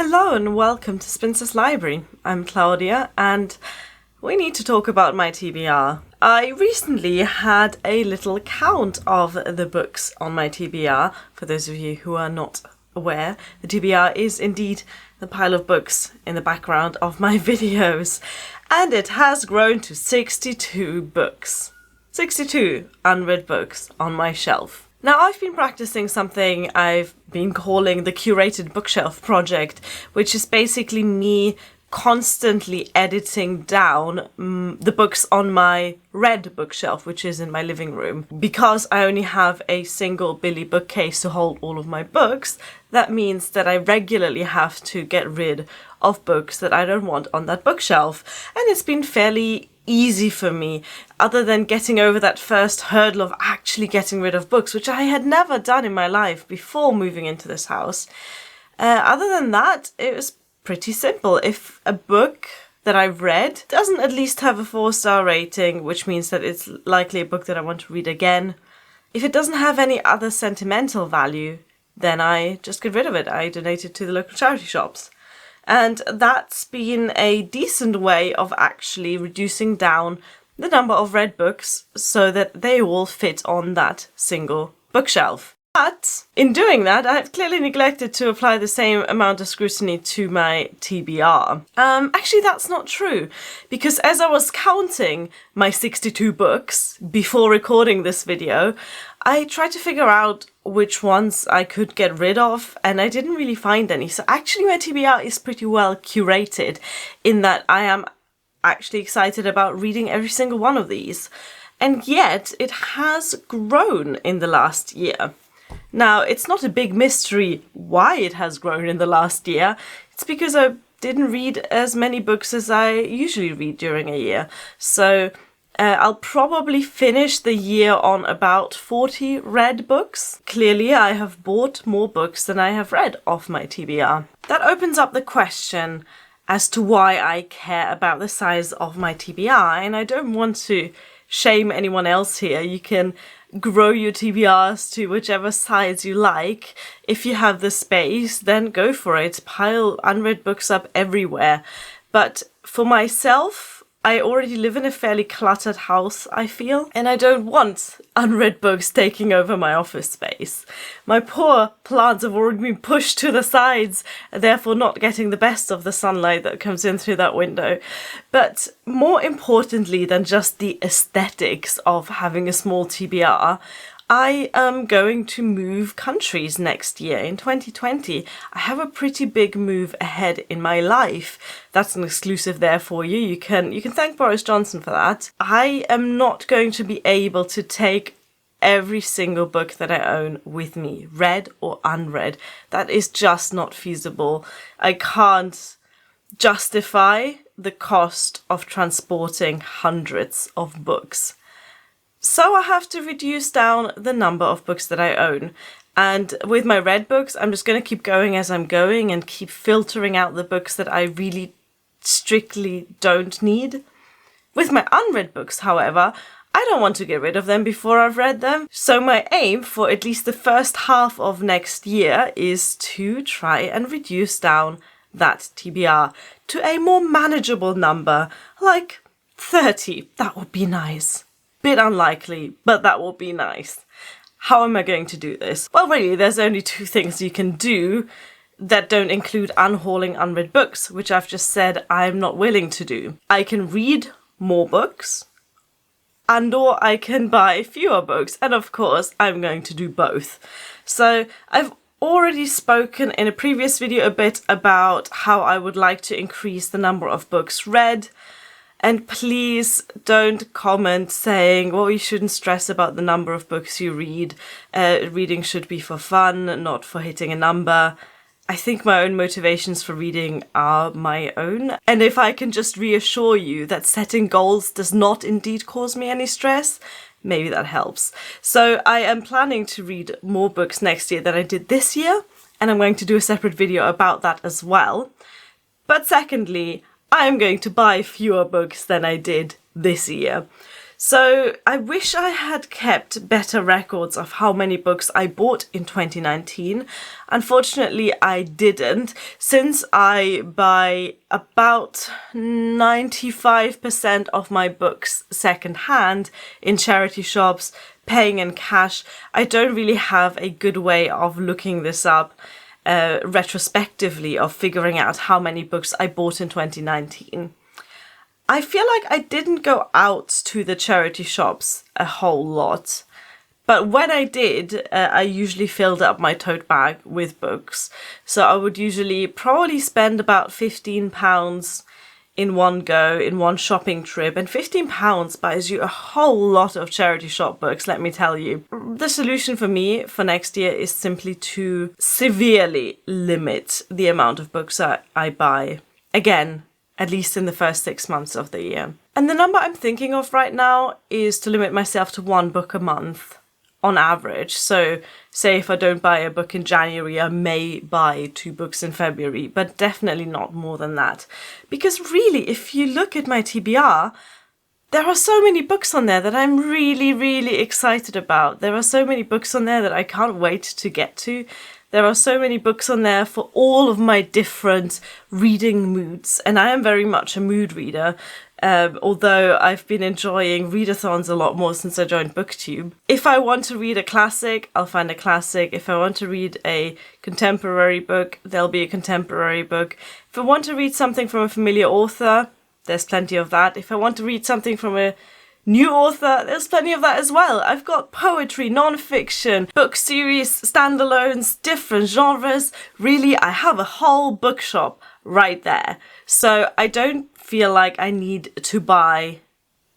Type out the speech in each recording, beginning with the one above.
Hello and welcome to Spinster's Library. I'm Claudia and we need to talk about my TBR. I recently had a little count of the books on my TBR. For those of you who are not aware, the TBR is indeed the pile of books in the background of my videos, and it has grown to 62 books. 62 unread books on my shelf. Now, I've been practicing something I've been calling the Curated bookshelf project, which is basically me constantly editing down the books on my red bookshelf, which is in my living room. Because I only have a single Billy bookcase to hold all of my books, that means that I regularly have to get rid of books that I don't want on that bookshelf. And it's been fairly easy for me, other than getting over that first hurdle of actually getting rid of books, which I had never done in my life before moving into this house. Other than that, it was pretty simple. If a book that I've read doesn't at least have a 4-star rating, which means that it's likely a book that I want to read again, if it doesn't have any other sentimental value, then I just get rid of it. I donate it to the local charity shops. And that's been a decent way of actually reducing down the number of read books so that they all fit on that single bookshelf. But in doing that, I've clearly neglected to apply the same amount of scrutiny to my TBR. Actually, that's not true, because as I was counting my 62 books before recording this video, I tried to figure out which ones I could get rid of, and I didn't really find any. So actually my TBR is pretty well curated in that I am actually excited about reading every single one of these. And yet it has grown in the last year. Now, it's not a big mystery why it has grown in the last year. It's because I didn't read as many books as I usually read during a year. So I'll probably finish the year on about 40 read books. Clearly, I have bought more books than I have read off my TBR. That opens up the question as to why I care about the size of my TBR, and I don't want to shame anyone else here. You can grow your TBRs to whichever size you like. If you have the space, then go for it. Pile unread books up everywhere. But for myself, I already live in a fairly cluttered house, I feel, and I don't want unread books taking over my office space. My poor plants have already been pushed to the sides, therefore not getting the best of the sunlight that comes in through that window. But more importantly than just the aesthetics of having a small TBR, I am going to move countries next year. In 2020, I have a pretty big move ahead in my life. That's an exclusive there for you. You can thank Boris Johnson for that. I am not going to be able to take every single book that I own with me, read or unread. That is just not feasible. I can't justify the cost of transporting hundreds of books. So I have to reduce down the number of books that I own. And with my read books, I'm just going to keep going as I'm going and keep filtering out the books that I really strictly don't need. With my unread books, however, I don't want to get rid of them before I've read them. So my aim for at least the first half of next year is to try and reduce down that TBR to a more manageable number, like 30. That would be nice. Bit unlikely, but that will be nice. How am I going to do this? Well, really, there's only two things you can do that don't include unhauling unread books, which I've just said I'm not willing to do. I can read more books, and/or I can buy fewer books, and of course, I'm going to do both. So I've already spoken in a previous video a bit about how I would like to increase the number of books read. And please don't comment saying, well, you shouldn't stress about the number of books you read. Reading should be for fun, not for hitting a number. I think my own motivations for reading are my own. And if I can just reassure you that setting goals does not indeed cause me any stress, maybe that helps. So I am planning to read more books next year than I did this year. And I'm going to do a separate video about that as well. But secondly, I am going to buy fewer books than I did this year. So I wish I had kept better records of how many books I bought in 2019. Unfortunately, I didn't, since I buy about 95% of my books secondhand in charity shops, paying in cash. I don't really have a good way of looking this up retrospectively, of figuring out how many books I bought in 2019. I feel like I didn't go out to the charity shops a whole lot, but when I did, I usually filled up my tote bag with books. So I would usually probably spend about £15 in one go, in one shopping trip, and £15 buys you a whole lot of charity shop books, let me tell you. The solution for me for next year is simply to severely limit the amount of books I buy. Again, at least in the first 6 months of the year. And the number I'm thinking of right now is to limit myself to 1 book a month on average. So say if I don't buy a book in January, I may buy 2 books in February, but definitely not more than that. Because really, if you look at my TBR, there are so many books on there that I'm really, really excited about. There are so many books on there that I can't wait to get to. There are so many books on there for all of my different reading moods, and I am very much a mood reader, although I've been enjoying readathons a lot more since I joined BookTube. If I want to read a classic, I'll find a classic. If I want to read a contemporary book, there'll be a contemporary book. If I want to read something from a familiar author, there's plenty of that. If I want to read something from a new author, there's plenty of that as well. I've got poetry, non-fiction, book series, standalones, different genres. Really, I have a whole bookshop right there. So I don't feel like I need to buy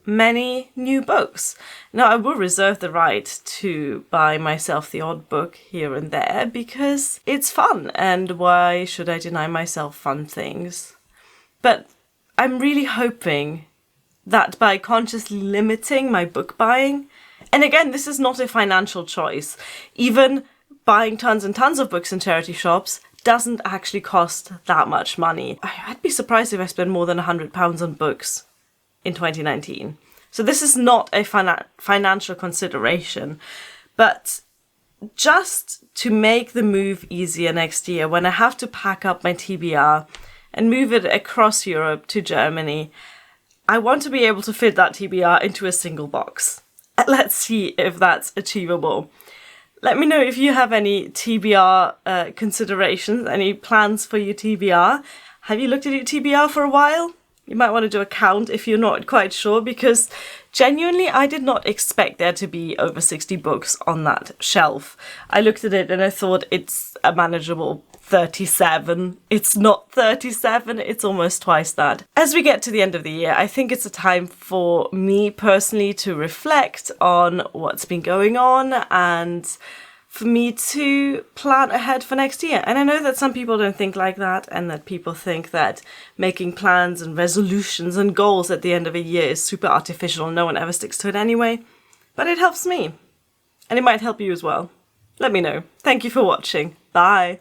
many new books. Now, I will reserve the right to buy myself the odd book here and there because it's fun, and why should I deny myself fun things? But I'm really hoping that by consciously limiting my book buying, and again, this is not a financial choice, even buying tons and tons of books in charity shops doesn't actually cost that much money. I'd be surprised if I spend more than £100 on books in 2019. So this is not a financial consideration, but just to make the move easier next year, when I have to pack up my TBR and move it across Europe to Germany, I want to be able to fit that TBR into a single box. Let's see if that's achievable. Let me know if you have any TBR considerations, any plans for your TBR. Have you looked at your TBR for a while? You might want to do a count if you're not quite sure, because genuinely I did not expect there to be over 60 books on that shelf. I looked at it and I thought it's a manageable 37. It's not 37, it's almost twice that. As we get to the end of the year, I think it's a time for me personally to reflect on what's been going on and for me to plan ahead for next year. And I know that some people don't think like that, and that people think that making plans and resolutions and goals at the end of a year is super artificial. No one ever sticks to it anyway. But it helps me. And it might help you as well. Let me know. Thank you for watching. Bye.